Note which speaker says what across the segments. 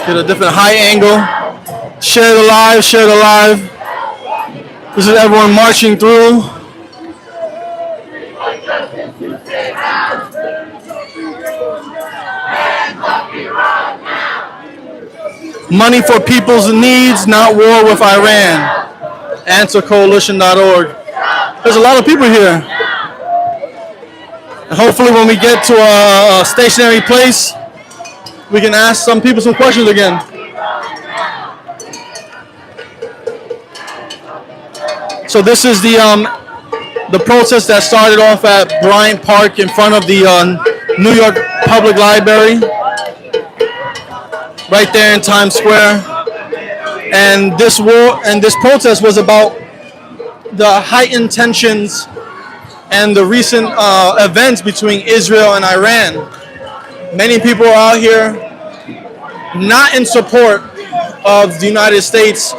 Speaker 1: Get a different high angle. Share the live, share the live. This is everyone marching through. Money for people's needs, not war with Iran. AnswerCoalition.org. There's a lot of people here. And hopefully when we get to a stationary place, we can ask some people some questions again. So this is the protest that started off at Bryant Park in front of the New York Public Library, right there in Times Square. And this protest was about the heightened tensions and the recent events between Israel and Iran. Many people are out here not in support of the United States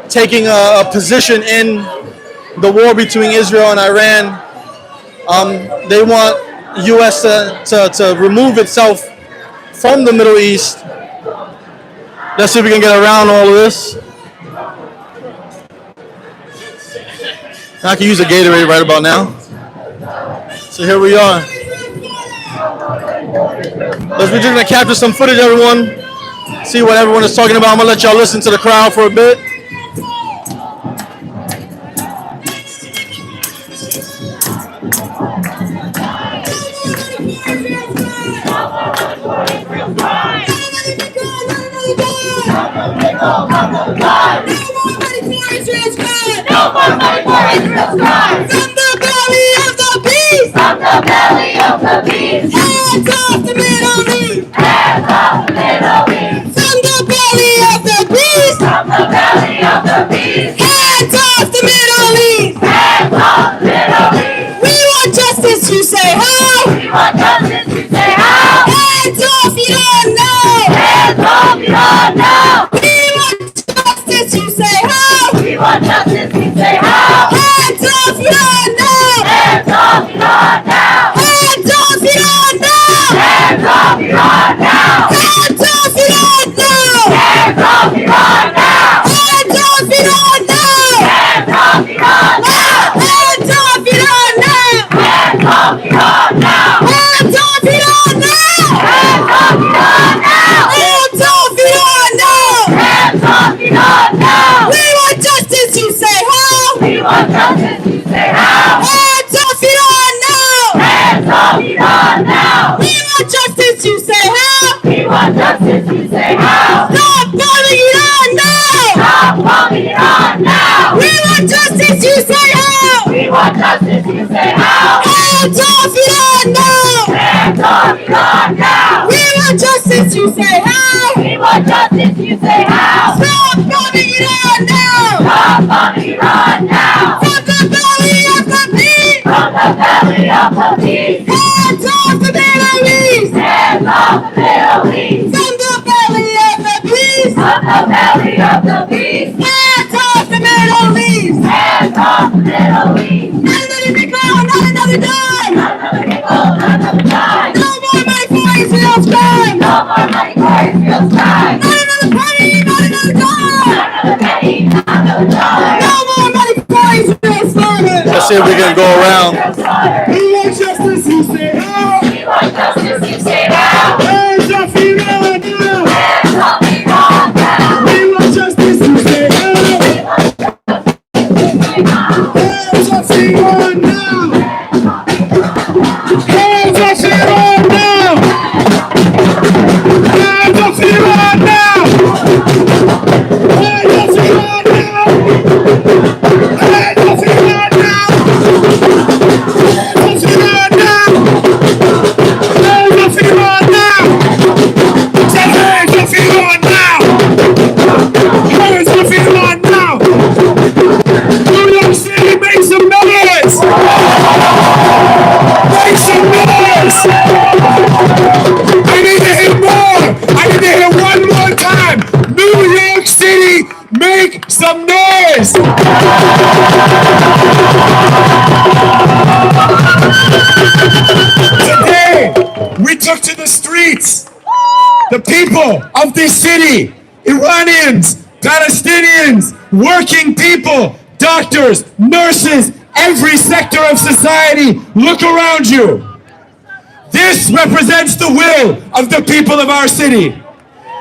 Speaker 1: taking a position in the war between Israel and Iran. They want U.S. to remove itself from the Middle East. Let's see if we can get around all of this. I can use a Gatorade right about now. So here we are. We're just gonna capture some footage, everyone. See what everyone is talking about. I'm gonna let y'all listen to the crowd for a bit.
Speaker 2: No more money for Israel's crime. From the belly of the beast. From the belly of the beast. Hands off the Middle East. Hands off the Middle East. From the belly of the beast. From the belly of the beast. Hands off the Middle East. Hands off the Middle East. We want justice, you say how? We want justice, you say how? Hands off, you don't know. Hands off, you don't know. We want justice, you say how? We want justice, you say how? Hands off, you don't know. Hands off, you don't know. Hands off, you don't know. Hands off, you don't know. Hands off, you don't know. Hands off, you don't know. Hands off, you don't know. Hands off, you don't know. Hands off, you don't know. Hands off, you don't know. Hands off, you don't know. Hands off, you don't know. Hands off, you don't know. Hands off, you don't know. We want justice, you say how? We want justice, you say how? Hands off, you don't know. Hands off, you don't know. We want justice, you say how? We want justice, you say how? Stop bombing, you don't know. Stop bombing, you don't know. We want justice, you say how? We want justice, you say how? Hands off, you don't know. Hands off, you don't know. We want justice, you say how? We want justice, you say how? Stop bombing, you don't know. Stop bombing, you don't know. From the belly of the beast. From the belly of the beast. Hands off the Middle East. Hands off the Middle East. From the belly of the beast. From the belly of the beast. Hands off the Middle East. Hands off the Middle East. Not another nickel, not another dime. Not another nickel, not another dime. No more money for Israel's crime. No more money for Israel's crime. Not another penny, not another dime. Not another penny, not another dime. No more money for Israel's slaughter.
Speaker 1: Let's see if we can go around.
Speaker 2: We want justice, you say how? We want justice, you say how? Hands off, you don't know. Hands off, you don't know. We want justice, you say how? Hands off, you don't know. Hands off, you don't know. Hands off, you don't know. Hands off, you don't know. Hands off, you don't know. Hands off, you don't know. Hands off, you don't know. Say hands off, you don't know. Hands off, you don't know. New York City, make some noise. Make some noise. I need to hear more. I need to hear one more time. New York City, make some noise. Today, we took to the streets
Speaker 3: The people of this city, Iranians, Palestinians, working people, doctors, nurses, every sector of society, look around you. This represents the will of the people of our city.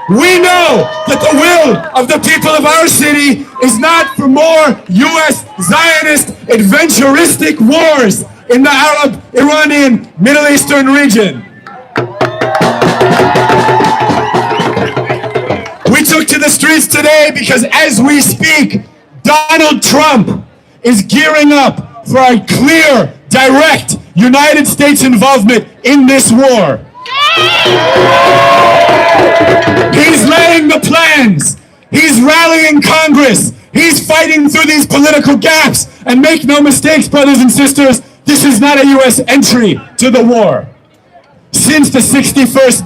Speaker 3: We know that the will of the people of our city is not for more U.S. Zionist adventuristic wars in the Arab, Iranian, Middle Eastern region. We took to the streets today because as we speak, Donald Trump is gearing up for a clear, direct United States involvement in this war. He's laying the plans. He's rallying Congress. He's fighting through these political gaps. And make no mistakes, brothers and sisters, this is not a U.S. entry to the war. Since the 61st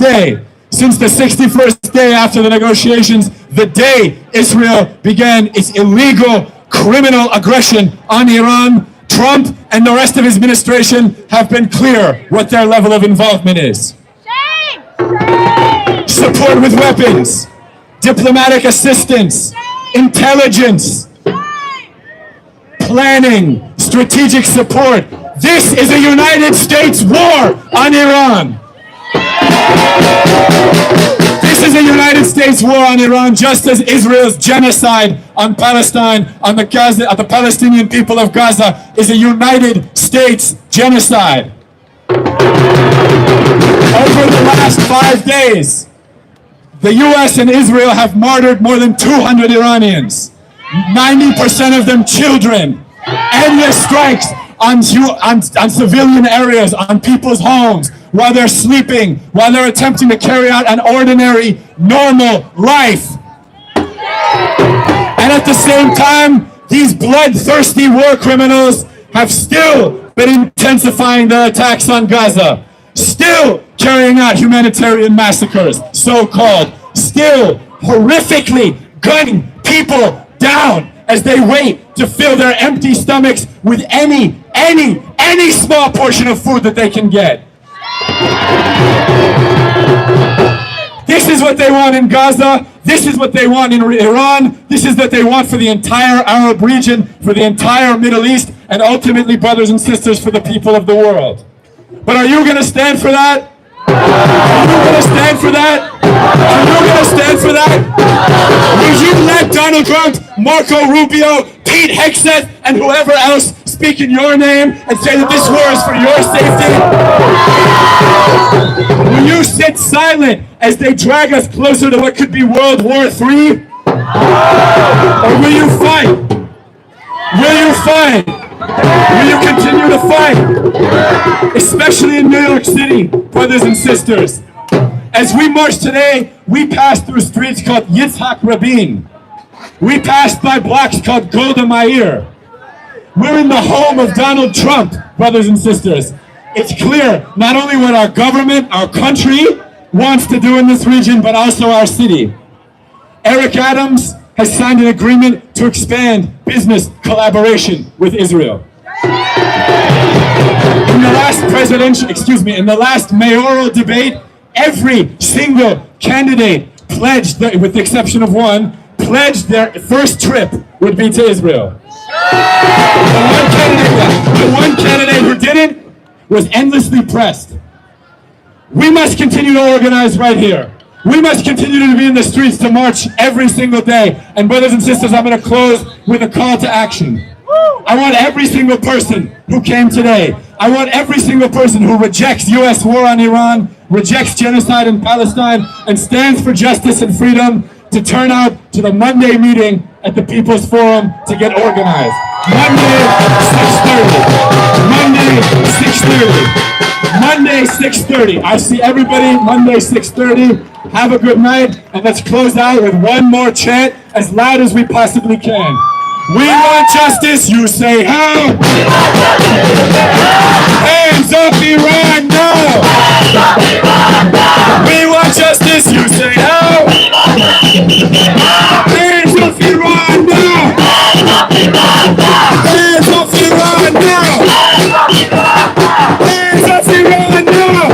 Speaker 3: day after the negotiations, the day Israel began its illegal criminal aggression on Iran, Trump and the rest of his administration have been clear what their level of involvement is. Support with weapons, diplomatic assistance, intelligence, planning, strategic support. This is a United States war on Iran. This is a United States war on Iran, just as Israel's genocide on Palestine, on the Palestinian people of Gaza, is a United States genocide. Over the last 5 days, the U.S. and Israel have martyred more than 200 Iranians, 90% of them children. Endless strikes on civilian areas, on people's homes, while they're sleeping, while they're attempting to carry out an ordinary, normal life. And at the same time, these bloodthirsty war criminals have still been intensifying their attacks on Gaza, still carrying out humanitarian massacres, so-called, still horrifically gunning people down as they wait to fill their empty stomachs with any small portion of food that they can get. This is what they want in Gaza. This is what they want in Iran. This is what they want for the entire Arab region, for the entire Middle East, and ultimately, brothers and sisters, for the people of the world. But are you going to stand for that? Are you going to stand for that? Are you going to stand for that? Will you let Donald Trump, Marco Rubio, Pete Hegseth, and whoever else speak in your name and say that this war is for your safety? Will you sit silent as they drag us closer to what could be World War III? Or will you fight? Will you fight? Will you continue to fight? Especially in New York City, brothers and sisters. As we march today, we passed through streets called Yitzhak Rabin. We passed by blocks called Golda Meir. We're in the home of Donald Trump, brothers and sisters. It's clear not only what our government, our country wants to do in this region, but also our city. Eric Adams has signed an agreement to expand business collaboration with Israel. In the last mayoral debate, every single candidate pledged, with the exception of one, pledged their first trip would be to Israel. The one candidate who didn't was endlessly pressed. We must continue to organize right here. We must continue to be in the streets to march every single day. And brothers and sisters, I'm going to close with a call to action. I want every single person who came today, I want every single person who rejects U.S. war on Iran, rejects genocide in Palestine, and stands for justice and freedom to turn out to the Monday meeting at the People's Forum to get organized. Monday, 6:30. Monday, 6:30. Monday, 6:30. I see everybody Monday, 6:30. Have a good night, and let's close out with one more chant as loud as we possibly can. We want justice, you say how? Hands up Iran now! We want justice, you say how? Hands up Iran now! Hands up Iran now! Hands up Iran now!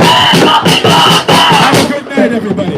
Speaker 3: Have a good night, everybody.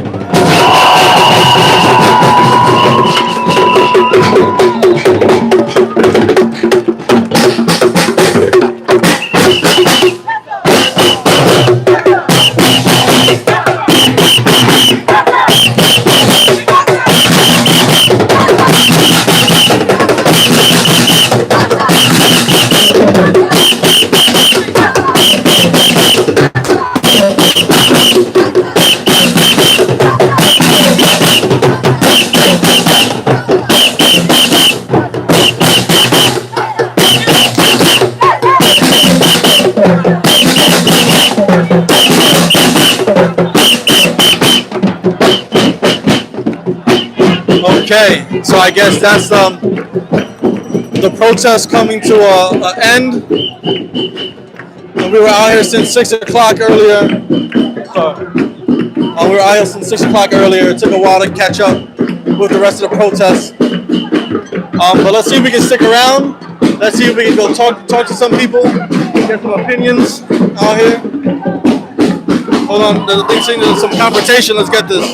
Speaker 1: Okay, so I guess that's the protest coming to an end. And we were out here since 6 o'clock earlier. We were out here since 6 o'clock earlier. It took a while to catch up with the rest of the protests. But let's see if we can stick around. Let's see if we can go talk to some people, get some opinions out here. Hold on, there's some confrontation. Let's get this.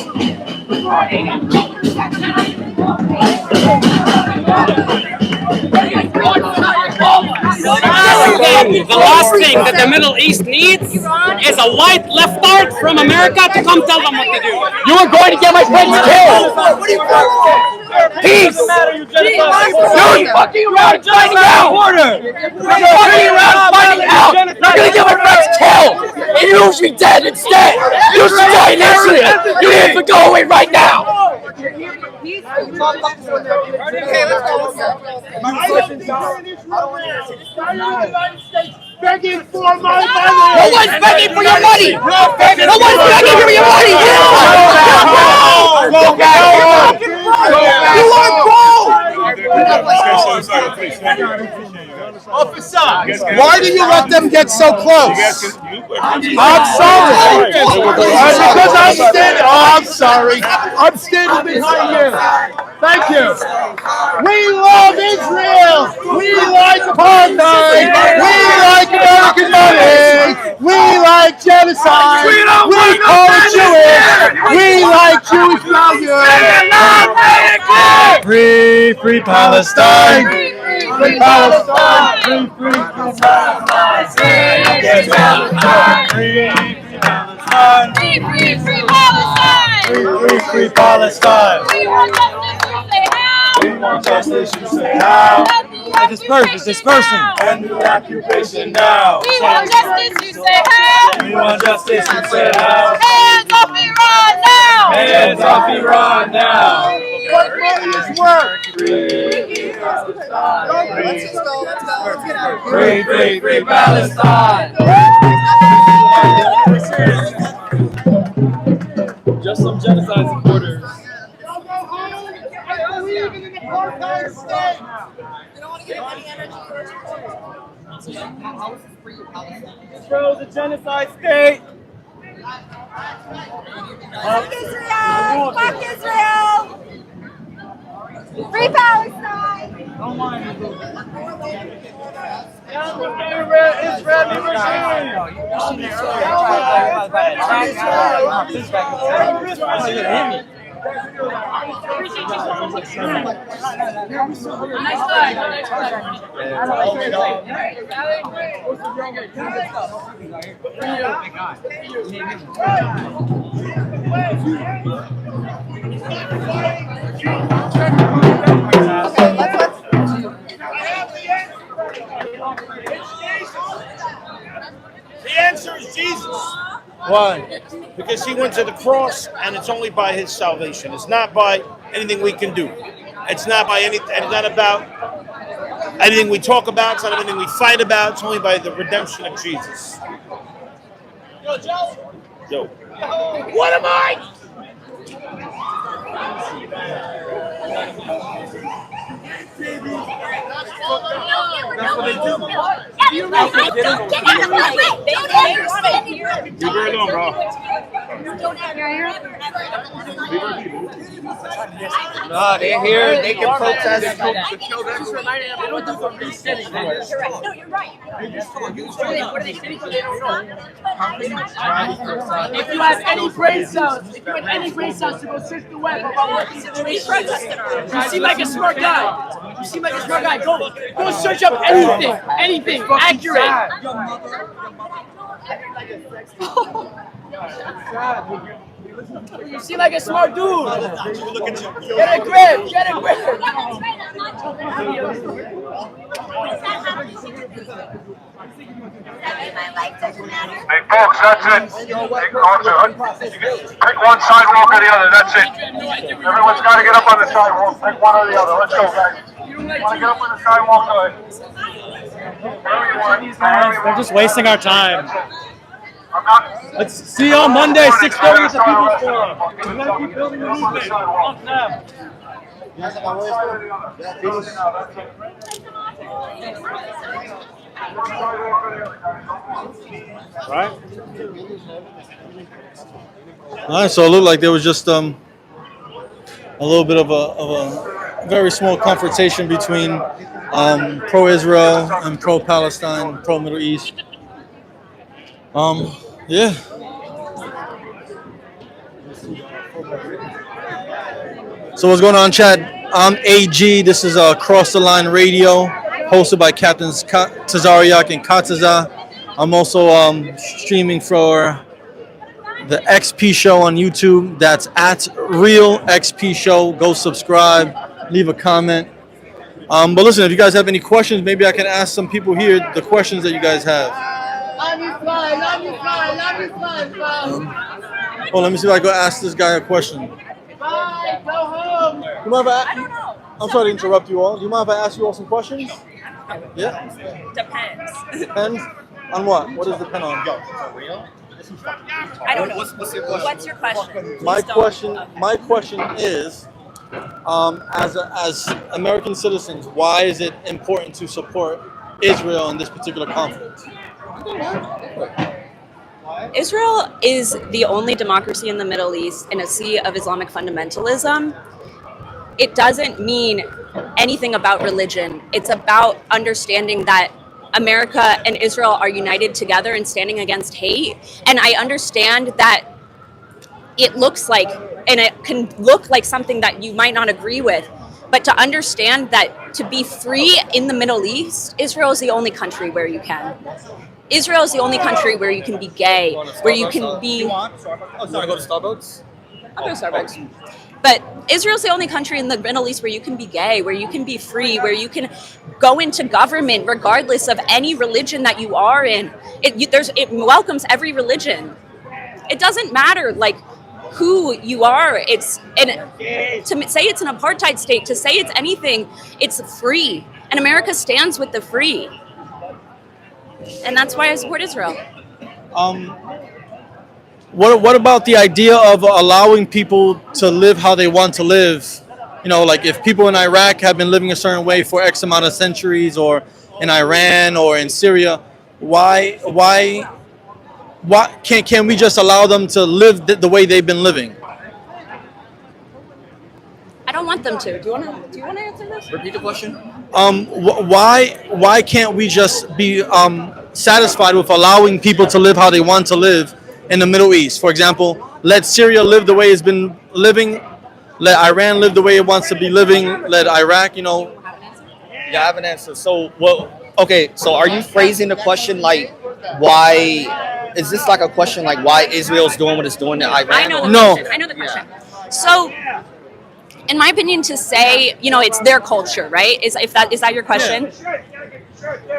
Speaker 4: The last thing that the Middle East needs is a white leftard from America to come tell them what to do.
Speaker 5: You were going to get my friends killed! Peace! You're fucking around finding out! You're fucking around finding out! You're gonna get my friends killed! And you should be dead instead! You should die in Israel! You need to go away right now!
Speaker 2: Okay, let's go.
Speaker 6: Begging for my money!
Speaker 5: No one's begging for your money! No one's begging for your money! You are broke!
Speaker 6: Officer, why do you let them get so close? I'm sorry. Because I'm standing. Oh, I'm sorry. I'm standing behind you. Thank you. We love Israel. We like apartheid. We like American money. We like genocide. We call it Jewish. We like Jewish values.
Speaker 1: Free, free Palestine.
Speaker 6: Free Palestine. Free Palestine.
Speaker 2: Free Palestine.
Speaker 1: Free Palestine.
Speaker 2: We want justice, you say how.
Speaker 1: Dispersing.
Speaker 2: And the occupation now. We want justice, you say how.
Speaker 1: We want justice, you say how.
Speaker 2: Hands off Iran now.
Speaker 1: Hands off Iran now.
Speaker 6: What money is worth?
Speaker 2: Let's go. Let's get out.
Speaker 1: Free Palestine.
Speaker 7: Just some genocide supporters.
Speaker 6: I believe in an apartheid state.
Speaker 2: You don't want to get any energy first.
Speaker 7: Israel's a genocide state.
Speaker 2: Fuck Israel! Fuck Israel! Free Palestine!
Speaker 7: Israeli regime.
Speaker 8: The answer is Jesus.
Speaker 1: Why?
Speaker 8: Because he went to the cross, and it's only by his salvation. It's not by anything we can do. It's not by any. It's not about anything we talk about. It's not anything we fight about. It's only by the redemption of Jesus.
Speaker 6: Yo, Joe.
Speaker 8: Yo.
Speaker 6: What am I?
Speaker 2: That's what they do.
Speaker 8: You very long, bro.
Speaker 5: No, they're here. They can protest.
Speaker 2: No, you're right. What are they sitting for? They don't know.
Speaker 9: If you have any brain cells, to go search the web about what the situation is. You seem like a smart guy. Go search up anything accurate. You seem like a smart dude. Get a grip.
Speaker 10: Hey folks, that's it. Pick one sidewalk or the other, that's it. Everyone's got to get up on the sidewalk, pick one or the other. Let's go, guys. You want to get up on the sidewalk, go ahead.
Speaker 7: They're just wasting our time. Let's see you on Monday, 6:30 at the People's Forum. We're gonna keep building the movement. Off now.
Speaker 8: Right?
Speaker 1: All right, so it looked like there was just a little bit of a very small confrontation between pro-Israel and pro-Palestine, pro-Middle East. Yeah. So what's going on, Chad? I'm AG. This is Cross the Line Radio, hosted by Captains Tazariak and Kataza. I'm also streaming for the XP Show on YouTube. That's at Real XP Show. Go subscribe, leave a comment. But listen, if you guys have any questions, maybe I can ask some people here the questions that you guys have.
Speaker 2: Love you, fly, love you, fly, love you, fly,
Speaker 1: Oh, let me see if I can ask this guy a question.
Speaker 2: Bye, go home.
Speaker 1: You mind if I don't know. I'm sorry to interrupt you all. Do you mind if I ask you all some questions? Yeah?
Speaker 11: Depends.
Speaker 1: Depends on what? What does depend on?
Speaker 11: I don't know. What's your question? What's your question?
Speaker 1: My question is, as American citizens, why is it important to support Israel in this particular conflict?
Speaker 11: Israel is the only democracy in the Middle East in a sea of Islamic fundamentalism. It doesn't mean anything about religion. It's about understanding that America and Israel are united together and standing against hate. And I understand that it looks like, and it can look like something that you might not agree with, but to understand that to be free in the Middle East, Israel is the only country where you can. Israel is the only country where you can be gay, where you can be...
Speaker 7: Oh, sorry, go to Starbucks?
Speaker 11: I'll go to Starbucks. But Israel's the only country in the Middle East where you can be gay, where you can be free, where you can go into government regardless of any religion that you are in. It welcomes every religion. It doesn't matter like who you are. To say it's an apartheid state, to say it's anything, it's free. And America stands with the free. And that's why I support Israel.
Speaker 1: What about the idea of allowing people to live how they want to live? You know, like if people in Iraq have been living a certain way for X amount of centuries, or in Iran or in Syria, why can we just allow them to live the way they've been living?
Speaker 11: I don't want them to. Do you want to answer this?
Speaker 7: Repeat the question.
Speaker 1: Why can't we just be satisfied with allowing people to live how they want to live in the Middle East? For example, let Syria live the way it's been living. Let Iran live the way it wants to be living. Let Iraq,
Speaker 7: Yeah, I have an answer. So, okay, so are you phrasing the question like, why, is this like a question like why Israel's doing what it's doing to Iran?
Speaker 11: I know the question.
Speaker 7: Yeah.
Speaker 11: So, in my opinion, to say, it's their culture, right? Is that your question?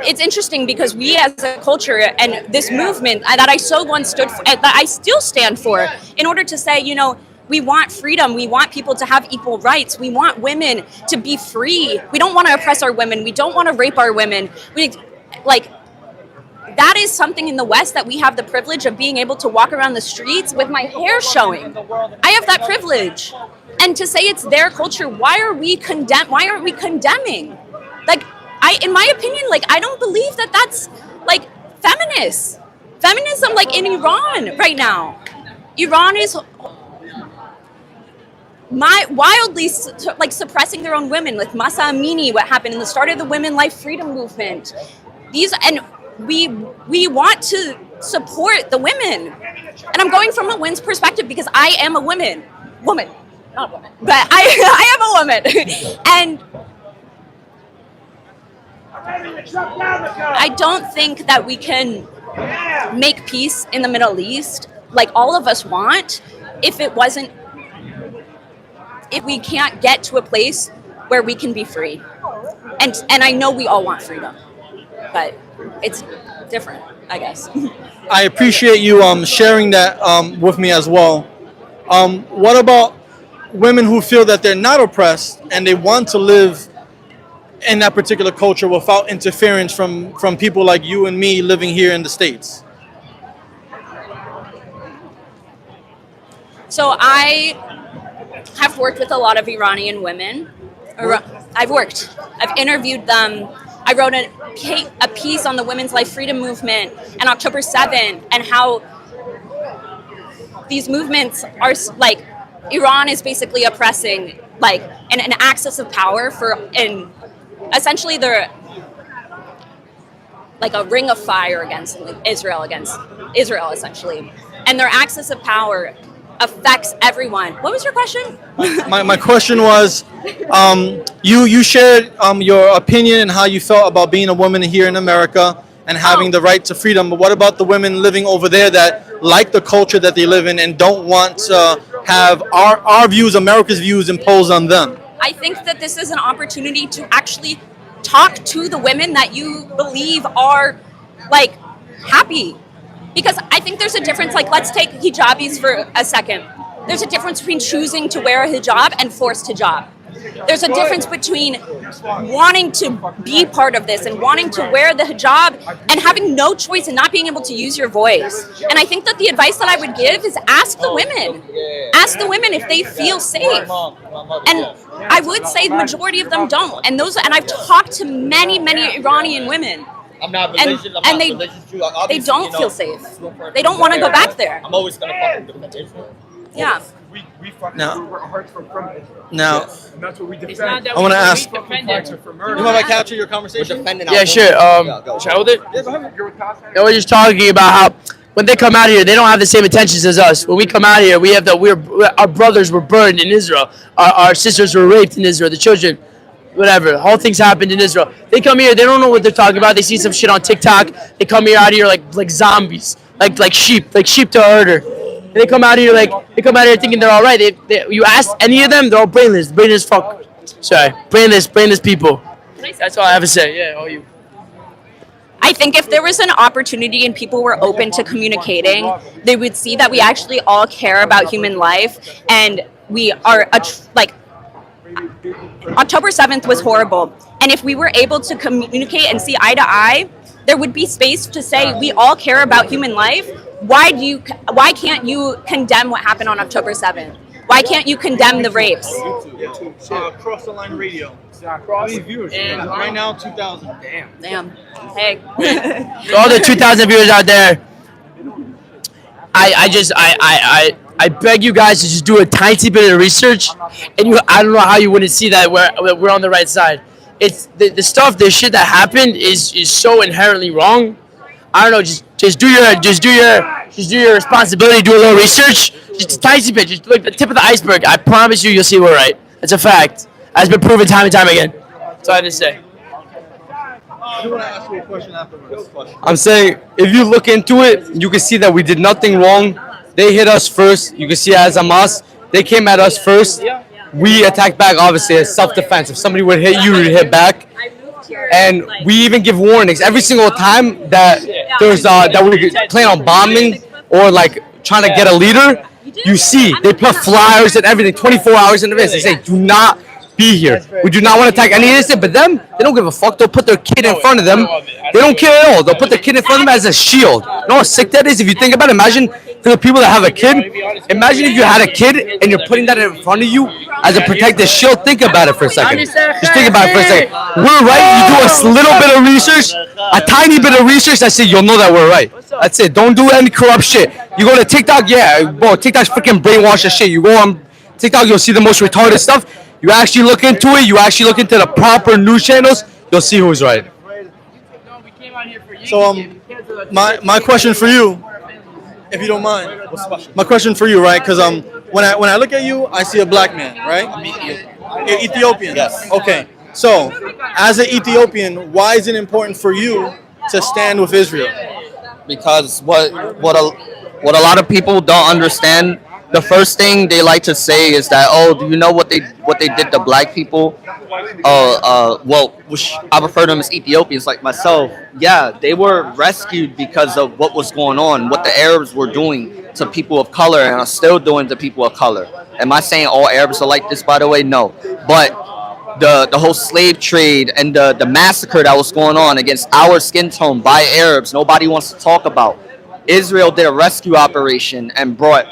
Speaker 11: It's interesting because we as a culture and this movement that I so once stood for, that I still stand for, in order to say, we want freedom. We want people to have equal rights. We want women to be free. We don't want to oppress our women. We don't want to rape our women. That is something in the West that we have the privilege of being able to walk around the streets with my hair showing. I have that privilege. And to say it's their culture, why aren't we condemning? In my opinion, I don't believe that that's feminist. Feminism, in Iran right now. Iran is wildly suppressing their own women, with Masa Amini, what happened in the start of the women life freedom movement. We want to support the women. And I'm going from a woman's perspective because I am a woman, not a woman, but I am a woman. And I don't think that we can make peace in the Middle East like all of us want if we can't get to a place where we can be free. And I know we all want freedom, but it's different, I guess.
Speaker 1: I appreciate you sharing that with me as well. What about women who feel that they're not oppressed and they want to live in that particular culture without interference from people like you and me living here in the States?
Speaker 11: So I have worked with a lot of Iranian women. I've interviewed them. I wrote a piece on the women's life freedom movement and October 7th and how these movements are like Iran is basically oppressing like an access of power and essentially they're like a ring of fire against Israel essentially, and their access of power affects everyone. What was your question?
Speaker 1: My question was, you shared your opinion and how you felt about being a woman here in America and having the right to freedom. But what about the women living over there that like the culture that they live in and don't want to have our views, America's views, imposed on them?
Speaker 11: I think that this is an opportunity to actually talk to the women that you believe are like happy. Because I think there's a difference, like let's take hijabis for a second. There's a difference between choosing to wear a hijab and forced hijab. There's a difference between wanting to be part of this and wanting to wear the hijab and having no choice and not being able to use your voice. And I think that the advice that I would give is ask the women. Ask the women if they feel safe. And I would say the majority of them don't. And I've talked to many Iranian women.
Speaker 7: I'm not religious.
Speaker 11: And they don't feel safe. They don't want to go back there.
Speaker 7: I'm always gonna fucking defend Israel.
Speaker 11: Yeah.
Speaker 10: We fucking
Speaker 1: Now-
Speaker 10: our hearts from it.
Speaker 1: Now,
Speaker 10: And that's what we
Speaker 9: It's not
Speaker 10: defend.
Speaker 9: that
Speaker 1: I wanna
Speaker 9: we
Speaker 1: ask-
Speaker 9: defend it.
Speaker 1: you mind if I capture your
Speaker 7: We're
Speaker 1: conversation?
Speaker 7: defending
Speaker 12: Yeah,
Speaker 7: our
Speaker 12: sure.
Speaker 7: women. Go.
Speaker 12: Should I hold it?
Speaker 10: You're with Tasha?
Speaker 12: No, we're just talking about how when they come out here, they don't have the same intentions as us. When we come out here, we have our brothers were burned in Israel, our sisters were raped in Israel, the children, whatever, whole things happened in Israel. They come here, they don't know what they're talking about. They see some shit on TikTok. They come here out here like zombies, like sheep to a herder. And they come out here thinking they're all right. You ask any of them, they're all brainless fuck. Sorry, brainless people. That's all I have to say. Yeah, all you.
Speaker 11: I think if there was an opportunity and people were open to communicating, they would see that we actually all care about human life, and we are October 7th was horrible, and if we were able to communicate and see eye to eye, there would be space to say we all care about human life. Why can't you condemn what happened on October 7th? Why can't you condemn the rapes?
Speaker 1: Cross the Line Radio. And right now, 2,000.
Speaker 11: Damn. Hey.
Speaker 12: So all the 2,000 viewers out there, I beg you guys to just do a tiny bit of research, and I don't know how you wouldn't see that we're on the right side. It's the shit that happened is so inherently wrong. I don't know, just do your responsibility, do a little research, just a tiny bit, just like the tip of the iceberg. I promise you'll see we're right. It's a fact. Has been proven time and time again. That's all I have to say.
Speaker 1: I want to ask you a question afterwards.
Speaker 13: I'm saying, if you look into it, you can see that we did nothing wrong. They hit us first. You can see as Hamas, they came at us first. We attacked back, obviously, as self-defense. If somebody would hit you, you'd hit back. And we even give warnings every single time that that we plan on bombing or like trying to get a leader. You see, they put flyers and everything 24 hours in advance. They say, do not be here. We do not want to attack any innocent, but them, they don't give a fuck. They'll put their kid in front of them. They don't care at all. They'll put their kid in front of them as a shield. You know how sick that is? If you think about it, imagine for the people that have a kid, imagine if you had a kid and you're putting that in front of you as a protective shield. Think about it for a second. Just think about it for a second. We're right. You do a little bit of research, a tiny bit of research, that's it. You'll know that we're right. That's it. Don't do any corrupt shit. You go to TikTok, yeah, bro, TikTok's freaking brainwashed as shit. You go on TikTok, you'll see the most retarded stuff. You actually look into it, you actually look into the proper news channels, you'll see who's right.
Speaker 1: So my question for you, if you don't mind, my question for you, right? Because when I look at you, I see a black man, right? Ethiopian.
Speaker 7: Yes.
Speaker 1: Okay. So as an Ethiopian, why is it important for you to stand with Israel?
Speaker 7: Because what a lot of people don't understand, the first thing they like to say is that, oh, do you know what they did to black people? Which I refer to them as Ethiopians like myself. Yeah, they were rescued because of what was going on, what the Arabs were doing to people of color and are still doing to people of color. Am I saying all Arabs are like this, by the way? No. But the whole slave trade and the massacre that was going on against our skin tone by Arabs, nobody wants to talk about. Israel did a rescue operation and brought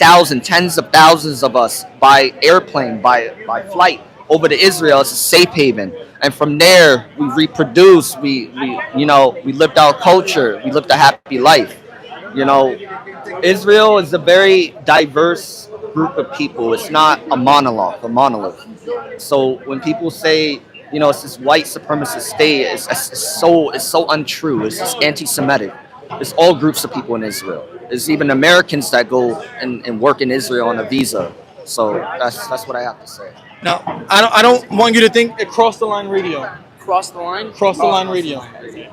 Speaker 7: thousands, tens of thousands of us by airplane, by flight over to Israel as a safe haven. And from there, we reproduced, we lived our culture, we lived a happy life. You know, Israel is a very diverse group of people. It's not a monolith. So when people say, it's this white supremacist state, it's so untrue. It's just anti-Semitic. It's all groups of people in Israel. There's even Americans that go and work in Israel on a visa. So that's what I have to say.
Speaker 1: Now, I don't want you to think it crossed the line radio.
Speaker 12: Cross the line?
Speaker 1: Cross the line radio.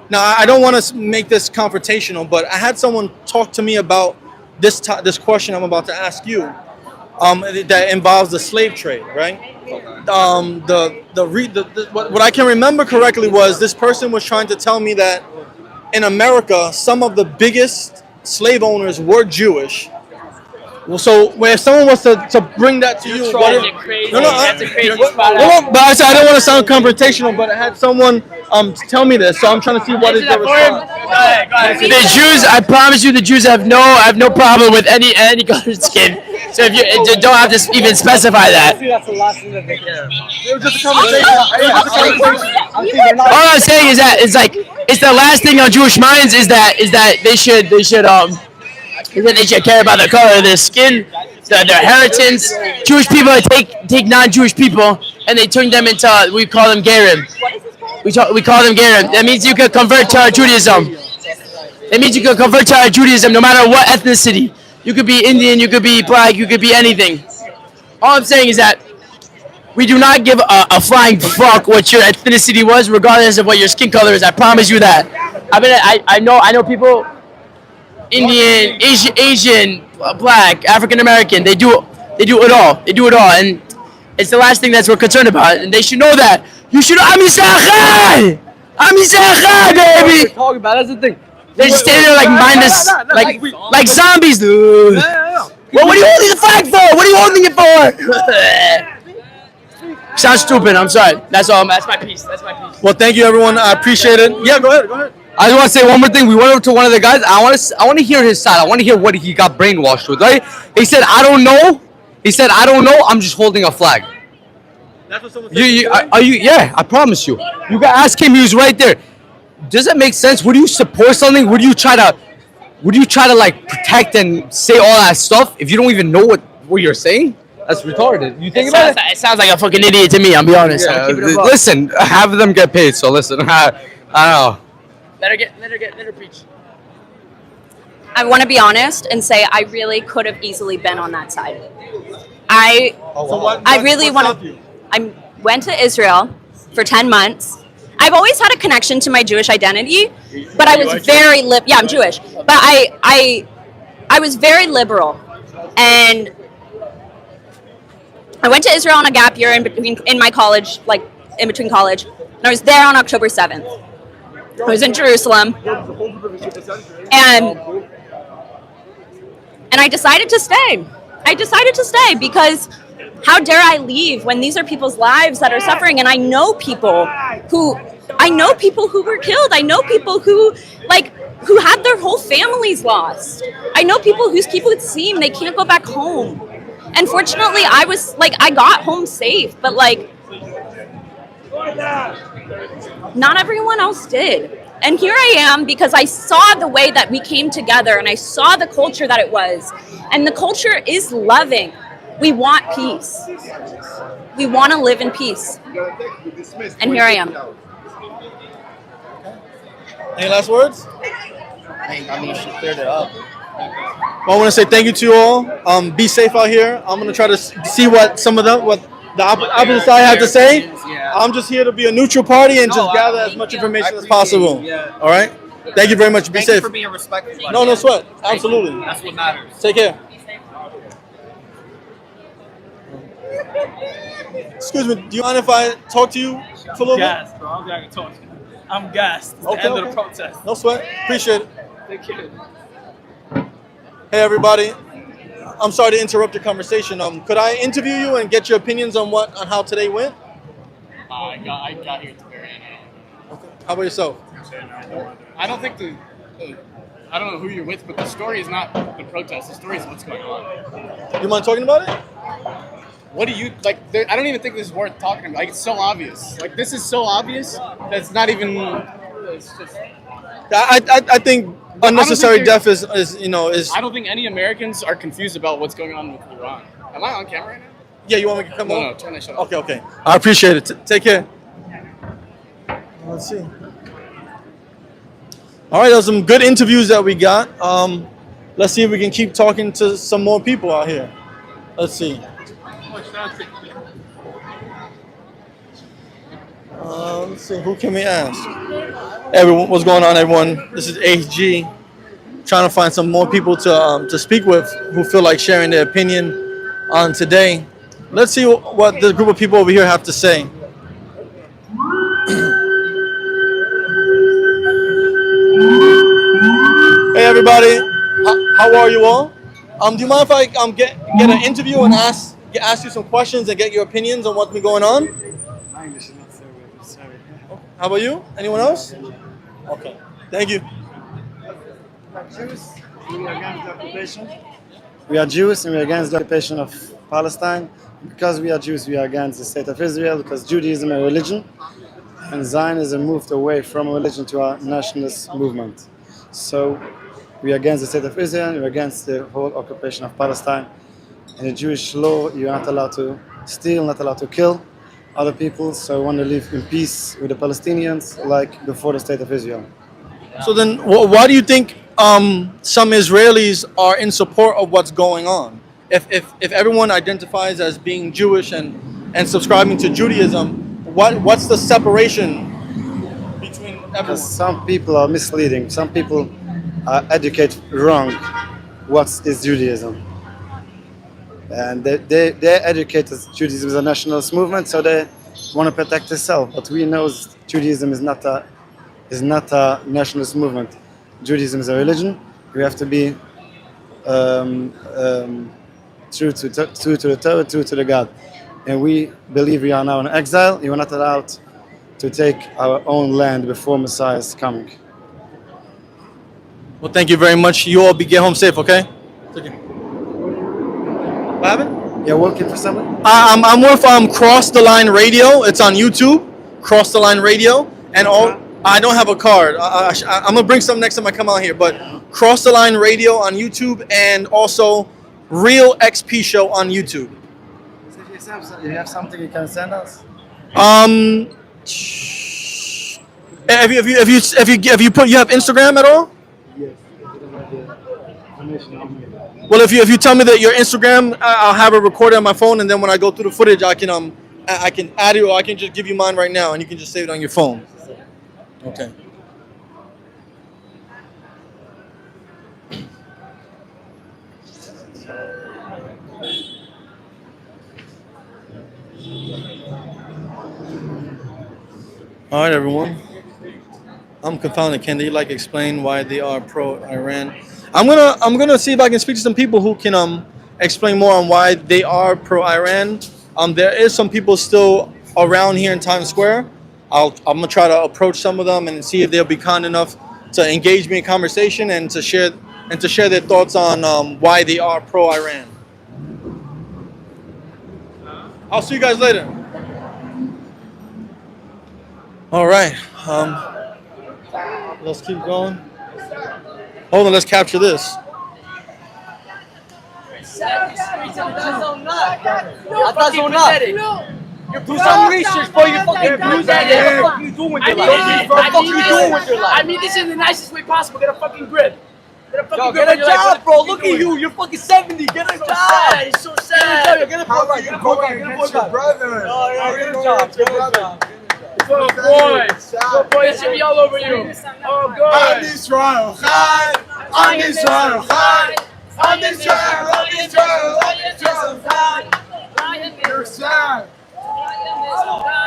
Speaker 1: Now, I don't want to make this confrontational, but I had someone talk to me about this question I'm about to ask you, that involves the slave trade, right? What I can remember correctly was this person was trying to tell me that in America, some of the biggest slave owners were Jewish. Well, so if someone was to bring that to you,
Speaker 12: That's a crazy spot.
Speaker 1: But I said I don't want to sound confrontational, but I had someone tell me this, so I'm trying to see what is their response.
Speaker 12: The Jews, I promise you, the Jews have no problem with any colored skin. So if you don't have to even specify that.
Speaker 1: That's the last thing that they care about. It was just a conversation.
Speaker 12: All I'm saying is that it's the last thing on Jewish minds is that they should care about the color of their skin, their inheritance. Jewish people take non-Jewish people and they turn them into, we call them gerim. We call them gerim. That means you could convert to our Judaism. That means you could convert to our Judaism no matter what ethnicity. You could be Indian, you could be black, you could be anything. All I'm saying is that we do not give a flying fuck what your ethnicity was, regardless of what your skin color is. I promise you that. I know people, Indian, Asian, black, African American. They do it all. They do it all, and it's the last thing we're concerned about. And they should know that. You should know. Amisachai, baby.
Speaker 13: Talking about that's the thing.
Speaker 12: They just stand there like mindless, like zombies, dude. Well, what are you holding the flag for? What are you holding it for? Sounds stupid. I'm sorry. That's all. That's my piece.
Speaker 1: Well, thank you, everyone. I appreciate it. Yeah, go ahead.
Speaker 13: I just want to say one more thing. We went over to one of the guys. I want to hear his side. I want to hear what he got brainwashed with. Right? He said, "I don't know." I'm just holding a flag.
Speaker 1: That's what someone said.
Speaker 13: Are you? Yeah, I promise you. You got ask him. He was right there. Does it make sense? Would you support something? Would you try to like protect and say all that stuff if you don't even know what you're saying? That's retarded. You think about it?
Speaker 12: It sounds like a fucking idiot to me. I'll be honest.
Speaker 13: Yeah, listen, have them get paid. So listen, I don't know.
Speaker 12: Let her preach.
Speaker 11: I want to be honest and say I really could have easily been on that side. I really want to. I went to Israel for 10 months. I've always had a connection to my Jewish identity, but I was very I'm Jewish, but I was very liberal, and I went to Israel on a gap year in between college, and I was there on October 7th. I was in Jerusalem, and I decided to stay. Because how dare I leave when these are people's lives that are suffering, and I know people who were killed. I know people who had their whole families lost. I know people whose kibbutz seem they can't go back home. And fortunately, I got home safe, but not everyone else did. And here I am because I saw the way that we came together and I saw the culture that it was. And the culture is loving. We want peace. We want to live in peace. And here I am.
Speaker 1: Any last words?
Speaker 7: I mean, she cleared it up.
Speaker 1: Well, I want to say thank you to you all. Be safe out here. I'm going to try to see what the opposite side have to say. I'm just here to be a neutral party and just gather as much information as possible. All right? Thank you very much. Be safe.
Speaker 7: Thank you for being respectful.
Speaker 1: No sweat. Absolutely.
Speaker 7: That's what matters.
Speaker 1: Take care. Excuse me, do you mind if I talk to you for a little bit?
Speaker 14: Gassed, bro. I'm going to talk to you. I'm gassed. It's the end of the protest.
Speaker 1: No sweat. Appreciate it.
Speaker 14: Take care.
Speaker 1: Hey, everybody. I'm sorry to interrupt your conversation. Could I interview you and get your opinions on how today went?
Speaker 14: I got here at the very end.
Speaker 1: Okay. How about yourself?
Speaker 14: I don't think
Speaker 15: I don't know who you're with, but the story is not the protest. The story is what's going on.
Speaker 1: You mind talking about it?
Speaker 15: What do you like? I don't even think this is worth talking about. Like, it's so obvious. Like, this is so obvious that it's not even. It's just.
Speaker 1: I think unnecessary death is is.
Speaker 15: I don't think any Americans are confused about what's going on with Iran. Am I on camera right now?
Speaker 1: Yeah, you want me to come on?
Speaker 15: No, turn that shit off.
Speaker 1: Okay. I appreciate it. Take care. Let's see. All right, there's some good interviews that we got. Let's see if we can keep talking to some more people out here. Let's see. Let's see. Who can we ask? Everyone, what's going on, everyone? This is AG. Trying to find some more people to speak with who feel like sharing their opinion on today. Let's see what the group of people over here have to say. Hey everybody, how are you all? Do you mind if I get an interview and ask you some questions and get your opinions on what's been going on?
Speaker 16: My English is not so good. Sorry.
Speaker 1: How about you? Anyone else? Okay, thank you.
Speaker 16: Jews, we are against the occupation. We are Jews and we are against the occupation of Palestine. Because we are Jews, we are against the state of Israel, because Judaism is a religion and Zionism moved away from a religion to a nationalist movement. So we are against the state of Israel, we are against the whole occupation of Palestine. In the Jewish law, you're not allowed to steal, not allowed to kill other people, so we want to live in peace with the Palestinians like before the state of Israel.
Speaker 1: So then, why do you think some Israelis are in support of what's going on? If everyone identifies as being Jewish and subscribing to Judaism, what's the separation between everyone?
Speaker 16: Because some people are misleading. Some people educate wrong what is Judaism. And they educate as Judaism is a nationalist movement, so they want to protect themselves. But we know Judaism is not a nationalist movement. Judaism is a religion. We have to be true to the Torah, true to the God. And we believe we are now in exile. You are not allowed to take our own land before Messiah is coming.
Speaker 1: Well, thank you very much. You all get home safe, okay? What happened?
Speaker 16: You're working for someone?
Speaker 1: I'm with Cross the Line Radio. It's on YouTube. Cross the Line Radio. And I don't have a card. I'm gonna bring some next time I come out here. But Cross the Line Radio on YouTube and also Real XP Show on YouTube.
Speaker 16: So you have something you can send us?
Speaker 1: You have Instagram at all?
Speaker 16: Yes.
Speaker 1: Well, if you tell me that your Instagram, I'll have it recorded on my phone, and then when I go through the footage, I can add it, or I can just give you mine right now, and you can just save it on your phone. Okay. All right, everyone. I'm confounded. Can they explain why they are pro-Iran? I'm gonna see if I can speak to some people who can explain more on why they are pro-Iran. There is some people still around here in Times Square. I'm gonna try to approach some of them and see if they'll be kind enough to engage me in conversation and to share their thoughts on why they are pro-Iran. I'll see you guys later. All right. Let's keep going. Hold on, let's capture this.
Speaker 5: Do some research before you fucking do that. What the fuck you doing with your life? What the fuck you doing with your life?
Speaker 9: I mean this in the nicest way possible. Get a fucking grip.
Speaker 5: Yo, get a job, bro. Look at you. You're fucking 70. Get a job.
Speaker 9: It's so sad.
Speaker 5: Get a job. Get a brother. Oh, get a job. Get a job.
Speaker 9: Good boy. Good boy. It should be all over you. Oh, good.
Speaker 6: I'm Israel. I'm Israel. I'm Israel. I'm Israel. You're sad.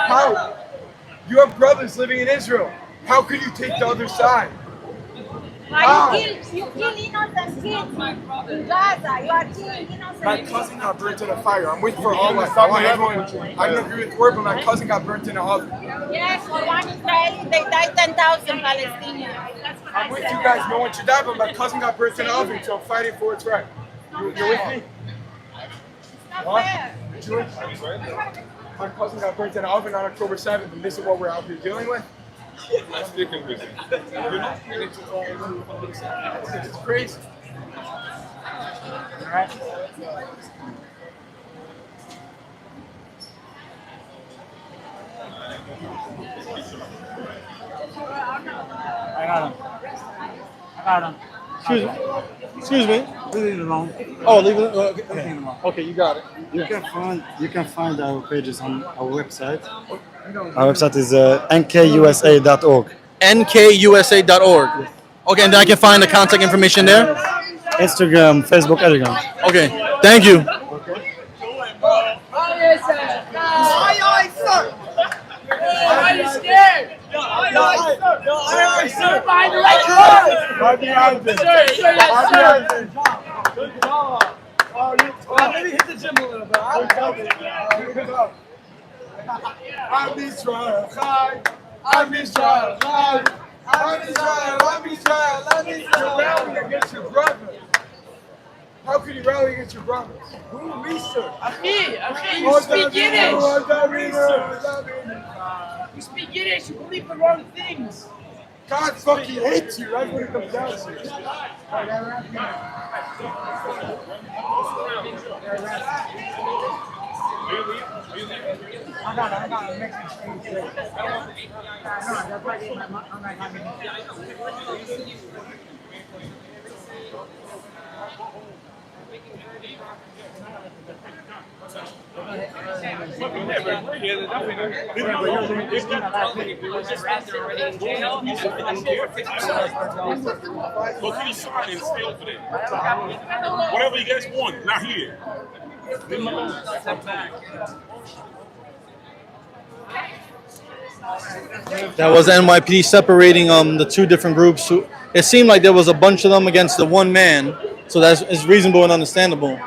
Speaker 6: How? You have brothers living in Israel. How could you take the other side?
Speaker 2: You kill innocent kids in Gaza. You are killing innocent
Speaker 6: My
Speaker 2: kids.
Speaker 6: cousin got burnt in a fire. I'm with for all that. I want everyone. I don't agree with the word, but my cousin got burnt in an oven.
Speaker 2: Yes, for one Israeli, they died 10,000 Palestinians. That's what
Speaker 6: I'm with you guys. No one should die, but my cousin got burnt in an oven, so I'm fighting for what's right. You're with me? What? Jewish? My cousin got burnt in an oven on October 7th, and this is what we're out here dealing with.
Speaker 10: Let's stick in with it.
Speaker 6: It's crazy. All right.
Speaker 14: I got him. I got him.
Speaker 1: Excuse me. Excuse me.
Speaker 14: Leave it alone.
Speaker 1: Oh, leave it. Okay. Okay, you got it.
Speaker 16: You can find our pages on our website. Our website is nkusa.org.
Speaker 1: nkusa.org. Okay, and then I can find the contact information there.
Speaker 16: Instagram, Facebook, everything.
Speaker 1: Okay, thank you.
Speaker 9: Why are you scared? Sir, behind the right car. Sir,
Speaker 6: Good job.
Speaker 14: Maybe hit the gym a little bit.
Speaker 6: I'm Israel, Chai. I'm Israel, Chai. I'm Israel, I'm Israel, I'm Israel. You're rallying against your brother. How could you rally against your brothers? Who research?
Speaker 9: Akhi, you speak Yiddish. You speak Yiddish, you believe the wrong things.
Speaker 6: God fucking hates you. That's what it comes down to.
Speaker 14: I got it.
Speaker 10: Go to the side and stay over there. Whatever you guys want, not here. Leave them alone.
Speaker 1: That was NYPD separating the two different groups. It seemed like there was a bunch of them against the one man, so that's it's reasonable and understandable.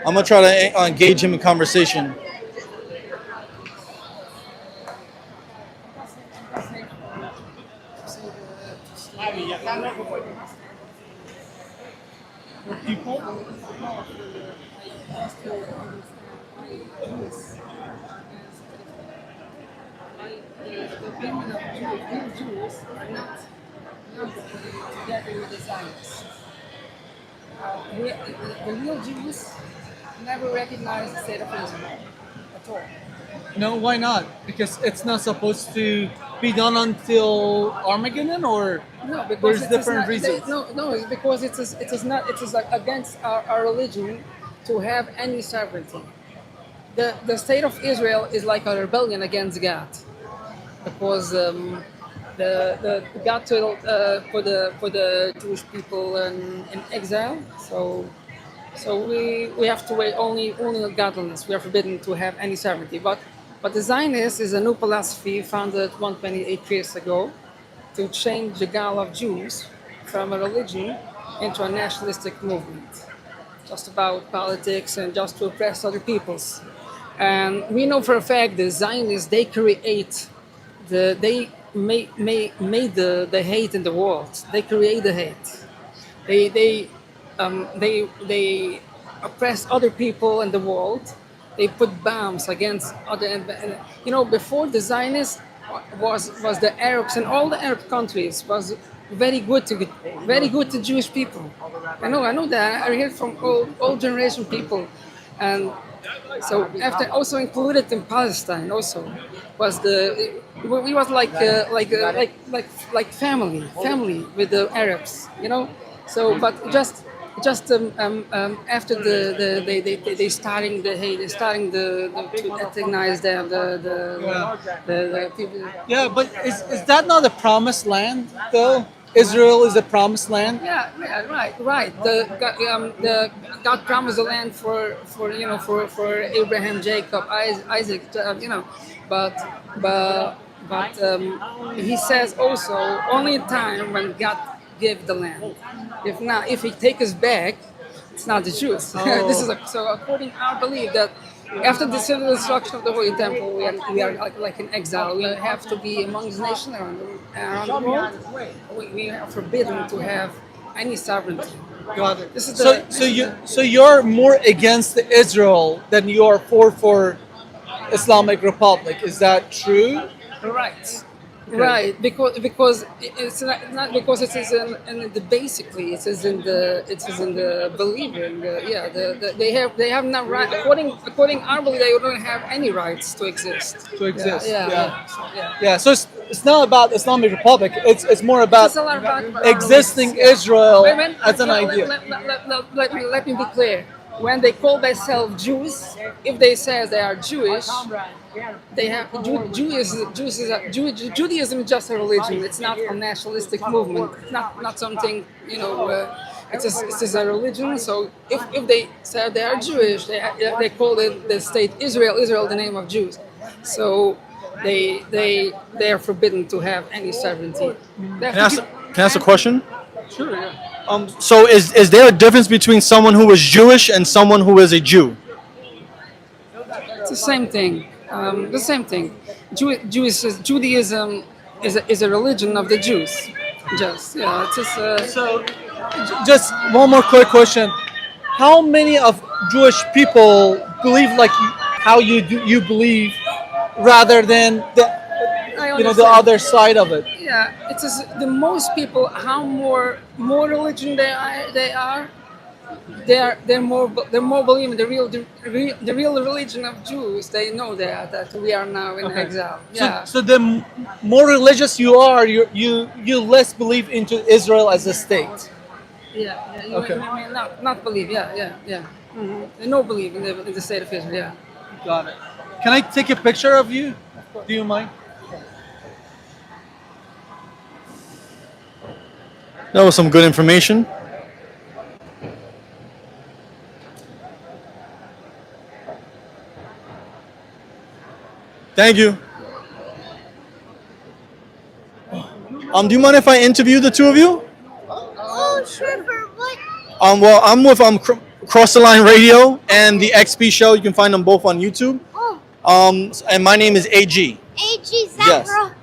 Speaker 1: I'm gonna try to engage him in conversation.
Speaker 17: The real Jews never recognize the state of Israel at all.
Speaker 18: No, why not? Because it's not supposed to be done until Armageddon, or
Speaker 17: No, because
Speaker 18: there's different reasons.
Speaker 17: No, it's because it is not. It is like against our religion to have any sovereignty. The state of Israel is like a rebellion against God, because the God told for the Jewish people in exile. So we have to wait only godliness. We are forbidden to have any sovereignty. But the Zionist is a new philosophy founded 128 years ago to change the goal of Jews from a religion into a nationalistic movement, just about politics and just to oppress other peoples. And we know for a fact the Zionists, they create they made the hate in the world. They create the hate. They oppress other people in the world. They put bombs against other. Before the Zionists was the Arabs, and all the Arab countries was very good to Jewish people. I know that. I hear from old generation people, and so after also included in Palestine also was we was like family with the Arabs, So but just after they starting the hate, they starting to ethnize them the people.
Speaker 18: Yeah, but is that not a promised land though? Israel is a promised land.
Speaker 17: Yeah, right. The God promised the land for Abraham, Jacob, Isaac, but He says also only time when God give the land. If not, if he take us back, it's not the Jews.
Speaker 18: Oh.
Speaker 17: This is so according to our belief that after the civil destruction of the Holy Temple, we are like in exile. We have to be amongst nations around the world. We are forbidden to have any sovereignty.
Speaker 18: Got it.
Speaker 17: This is
Speaker 18: So you're more against Israel than you are for Islamic Republic. Is that true?
Speaker 17: Right. Right, because it's not because it is in the basically it is in the believer they have not right according our belief they don't have any rights to exist.
Speaker 18: Yeah. So it's not about Islamic Republic. It's more about
Speaker 17: It's a lot about
Speaker 18: existing
Speaker 17: religion.
Speaker 18: Israel
Speaker 17: Wait a minute,
Speaker 18: as an
Speaker 17: let-
Speaker 18: idea.
Speaker 17: let me be clear. When they call themselves Jews, if they say they are Jewish, they have Judaism is just a religion. It's not a nationalistic movement. It's not something It's just a religion. So if they say they are Jewish, they call it the state Israel the name of Jews. So they are forbidden to have any sovereignty.
Speaker 1: Can I ask a question?
Speaker 17: Sure. Yeah.
Speaker 1: So is there a difference between someone who is Jewish and someone who is a Jew?
Speaker 17: It's the same thing. The same thing. Judaism is a religion of the Jews. Just it's just.
Speaker 18: Just one more quick question: how many of Jewish people believe like how you believe, rather than the other side of it?
Speaker 17: Yeah, it's just the most people. How more religion they're more believing the real religion of Jews. They know that we are now in exile. Yeah.
Speaker 18: So the more religious you are, you less believe into Israel as a state.
Speaker 17: Yeah. You
Speaker 18: Okay.
Speaker 17: may not believe. Yeah. Mm-hmm. They no believe in the state of Israel. Yeah.
Speaker 18: Got it. Can I take a picture of you? Do you mind?
Speaker 1: That was some good information. Thank you. Do you mind if I interview the two of you?
Speaker 2: Oh, sure. For what?
Speaker 1: Well, I'm with Cross the Line Radio and the XP Show. You can find them both on YouTube.
Speaker 2: Oh.
Speaker 1: And my name is AG.
Speaker 2: AG Zahra.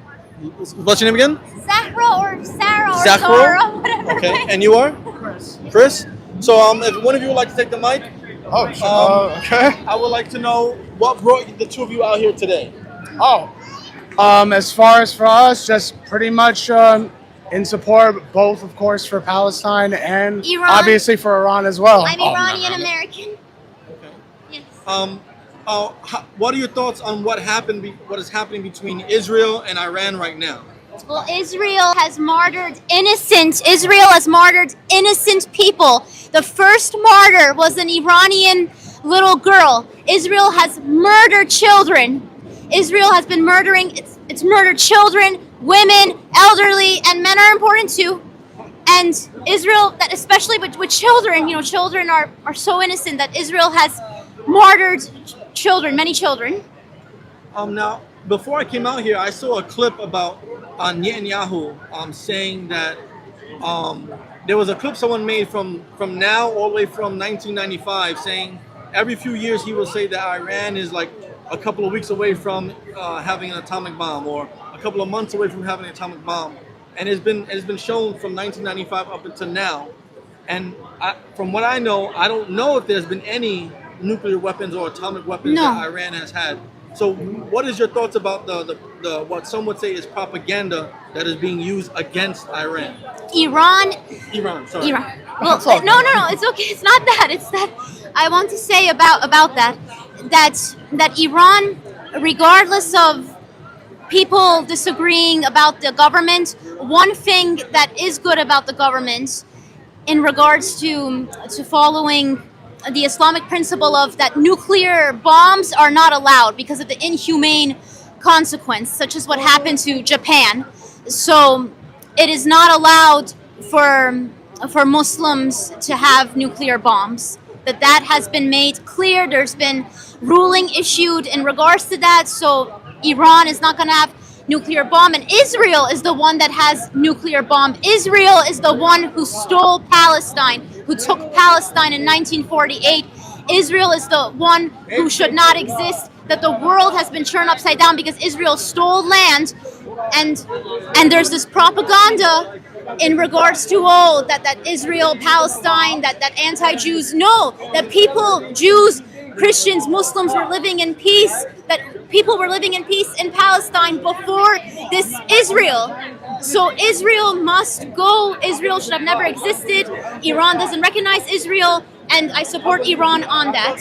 Speaker 1: What's your name again?
Speaker 2: Zahra or Sarah or
Speaker 1: Zahra?
Speaker 2: Zara, whatever.
Speaker 1: Okay. And you are? Chris. So if one of you would like to take the mic.
Speaker 6: Oh, sure. Okay.
Speaker 1: I would like to know what brought the two of you out here today.
Speaker 19: Oh, as far as for us, just pretty much in support, both of course for Palestine and
Speaker 2: Iran.
Speaker 19: obviously for Iran as well.
Speaker 2: I'm Iranian American.
Speaker 1: What are your thoughts on what is happening between Israel and Iran right now?
Speaker 2: Well, Israel has martyred innocent people. The first martyr was an Iranian little girl. Israel has murdered children. Israel has been murdering, it's murdered children, women, elderly, and men are important too. And Israel, that especially with children, children are so innocent that Israel has martyred children, many children.
Speaker 1: Now, before I came out here, I saw a clip about Netanyahu saying that there was a clip someone made from now all the way from 1995 saying every few years he will say that Iran is like a couple of weeks away from having an atomic bomb or a couple of months away from having an atomic bomb. And it's been shown from 1995 up until now. And from what I know, I don't know if there's been any nuclear weapons or atomic weapons that Iran has had. So what is your thoughts about the what some would say is propaganda that is being used against Iran?
Speaker 2: Iran,
Speaker 1: sorry.
Speaker 2: Iran. Well, no, it's okay. It's not that. It's that I want to say about that Iran, regardless of people disagreeing about the government, one thing that is good about the government in regards to following the Islamic principle of that nuclear bombs are not allowed because of the inhumane consequence, such as what happened to Japan. So it is not allowed for Muslims to have nuclear bombs. That has been made clear. There's been ruling issued in regards to that. So Iran is not going to have nuclear bomb, and Israel is the one that has nuclear bomb. Israel is the one who stole Palestine, who took Palestine in 1948. Israel is the one who should not exist, that the world has been turned upside down because Israel stole land, and there's this propaganda in regards to that Israel, Palestine, that anti-Jews. No, that people, Jews, Christians, Muslims were living in peace, that people were living in peace in Palestine before this Israel. So Israel must go. Israel should have never existed. Iran doesn't recognize Israel, and I support Iran on that.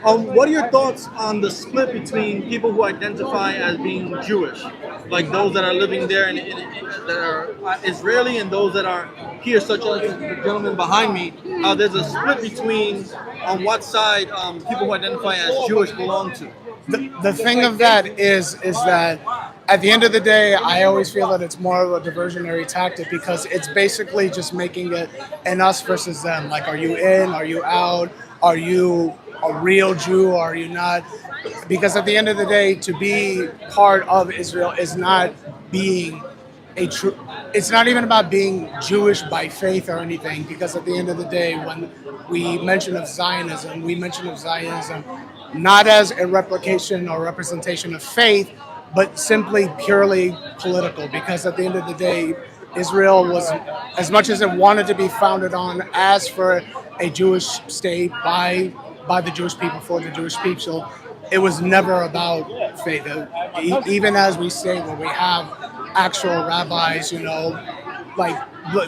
Speaker 1: What are your thoughts on the split between people who identify as being Jewish, like those that are living there that are Israeli, and those that are here, such as the gentleman behind me? There's a split between on what side people who identify as Jewish belong to.
Speaker 19: The thing of that is that at the end of the day, I always feel that it's more of a diversionary tactic, because it's basically just making it an us versus them. Like, are you in? Are you out? Are you a real Jew? Or are you not? Because at the end of the day, to be part of Israel is not being a true. It's not even about being Jewish by faith or anything. Because at the end of the day, when we mention of Zionism, we mention of Zionism not as a replication or representation of faith, but simply purely political. Because at the end of the day, Israel was, as much as it wanted to be founded on as for a Jewish state by the Jewish people for the Jewish people, it was never about faith. Even as we say, where we have actual rabbis, like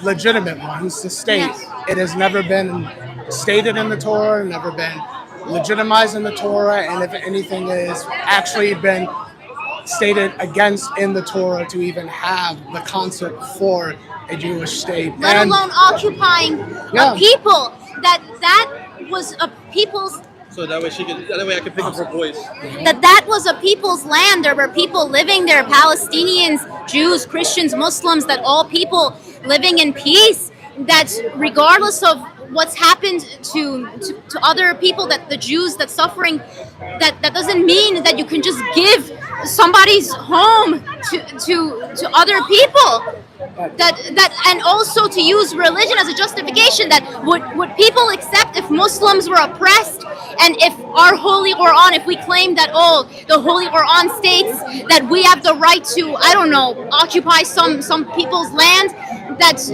Speaker 19: legitimate ones to state, it has never been stated in the Torah, never been legitimized in the Torah, and if anything is actually been stated against in the Torah to even have the concept for a Jewish state.
Speaker 2: Let alone occupying a people. That was a people's.
Speaker 1: So that way I can pick up her voice.
Speaker 2: That was a people's land. There were people living there, Palestinians, Jews, Christians, Muslims, that all people living in peace. That regardless of what's happened to other people, that the Jews that suffering, that doesn't mean that you can just give somebody's home to other people. That and also to use religion as a justification. That would people accept if Muslims were oppressed, and if our Holy Quran, if we claim that the Holy Quran states that we have the right to, I don't know, occupy some people's land,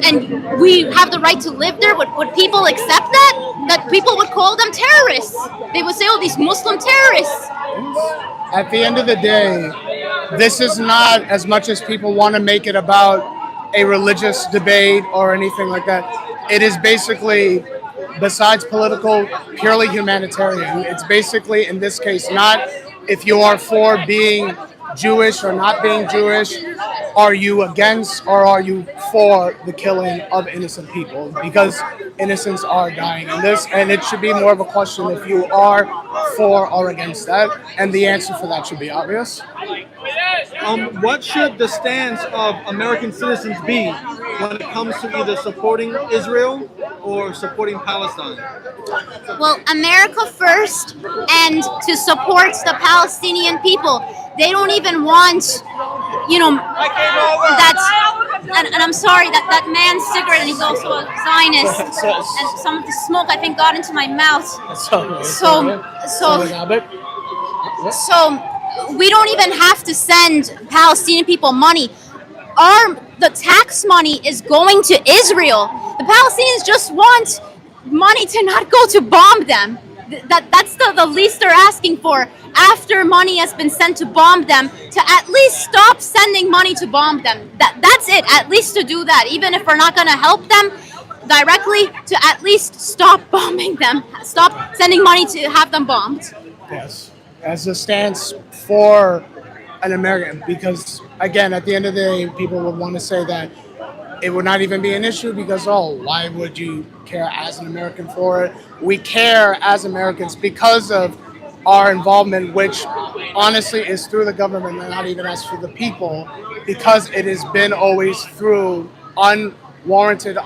Speaker 2: and we have the right to live there, would people accept that? That people would call them terrorists. They would say, these Muslim terrorists.
Speaker 19: At the end of the day, this is not, as much as people want to make it about a religious debate or anything like that. It is basically, besides political, purely humanitarian. It's basically, in this case, not if you are for being Jewish or not being Jewish. Are you against or are you for the killing of innocent people? Because innocents are dying in this, and it should be more of a question if you are for or against that, and the answer for that should be obvious.
Speaker 1: What should the stance of American citizens be when it comes to either supporting Israel or supporting Palestine?
Speaker 2: Well, America first, and to support the Palestinian people. They don't even want, and I'm sorry, that man's cigarette, and he's also a Zionist, and some of the smoke, I think, got into my mouth. So we don't even have to send Palestinian people money. The tax money is going to Israel. The Palestinians just want money to not go to bomb them. That's the least they're asking for. After money has been sent to bomb them, to at least stop sending money to bomb them. That's it. At least to do that, even if we're not going to help them directly, to at least stop bombing them. Stop sending money to have them bombed.
Speaker 19: Yes, as a stance for an American, because again, at the end of the day, people would want to say that it would not even be an issue because, why would you care as an American for it? We care as Americans because of our involvement, which honestly is through the government and not even as for the people, because it has been always through unwanted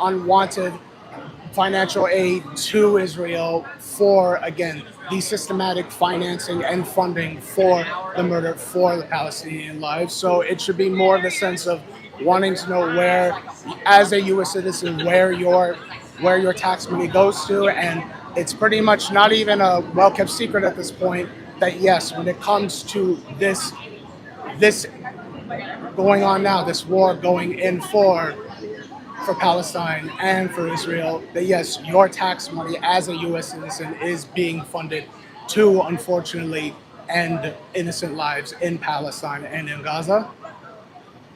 Speaker 19: financial aid to Israel for, again, the systematic financing and funding for the murder for the Palestinian lives. So it should be more the sense of wanting to know where, as a U.S. citizen, where your tax money goes to, and it's pretty much not even a well-kept secret at this point that yes, when it comes to this going on now, this war going in for Palestine and for Israel, that yes, your tax money as a U.S. citizen is being funded to, unfortunately, end innocent lives in Palestine and in Gaza.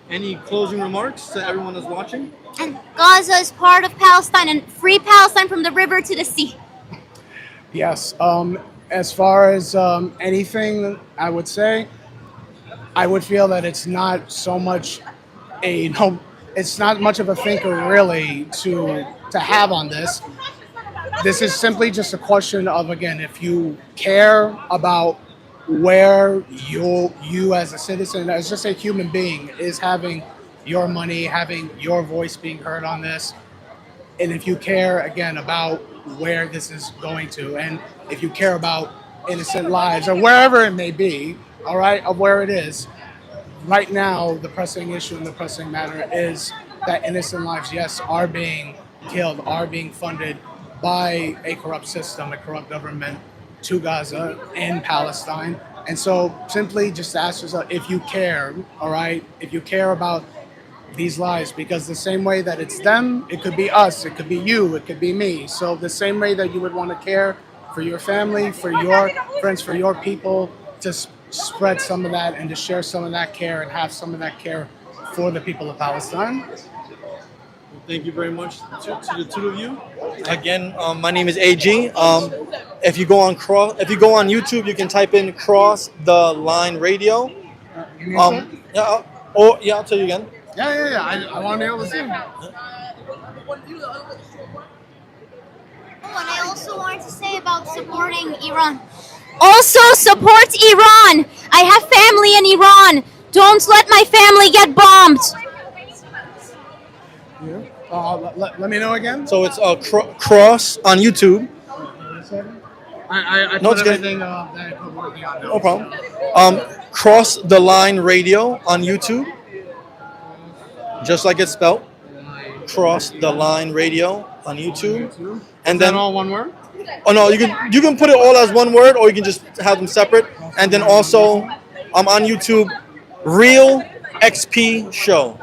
Speaker 1: Any closing remarks to everyone that's watching?
Speaker 2: And Gaza is part of Palestine, and free Palestine from the river to the sea.
Speaker 19: Yes. As far as anything, I would say, I would feel that it's not so much it's not much of a thinker really to have on this. This is simply just a question of, again, if you care about where you as a citizen, as just a human being, is having your money, having your voice being heard on this, and if you care, again, about where this is going to, and if you care about innocent lives, or wherever it may be, all right, of where it is, right now, the pressing issue and the pressing matter is that innocent lives, yes, are being killed, are being funded by a corrupt system, a corrupt government to Gaza and Palestine. And so simply just ask yourself if you care, all right, if you care about these lives, because the same way that it's them, it could be us, it could be you, it could be me. So the same way that you would want to care for your family, for your friends, for your people, to spread some of that and to share some of that care and have some of that care for the people of Palestine.
Speaker 1: Thank you very much to the two of you. Again, my name is AG. If you go on YouTube, you can type in Cross the Line Radio. I'll tell you again.
Speaker 19: Yeah. I want to be able to see.
Speaker 2: Oh, and I also wanted to say about supporting Iran. Also support Iran. I have family in Iran. Don't let my family get bombed.
Speaker 19: Let me know again.
Speaker 1: So it's Cross on YouTube.
Speaker 19: I
Speaker 1: No,
Speaker 19: put
Speaker 1: it's good.
Speaker 19: everything that I put working on.
Speaker 1: No problem. Cross the Line Radio on YouTube. Just like it's spelled. Cross the Line Radio on YouTube. And then
Speaker 19: all one word?
Speaker 1: Oh no, you can put it all as one word, or you can just have them separate. And then also, I'm on YouTube, Real XP Show.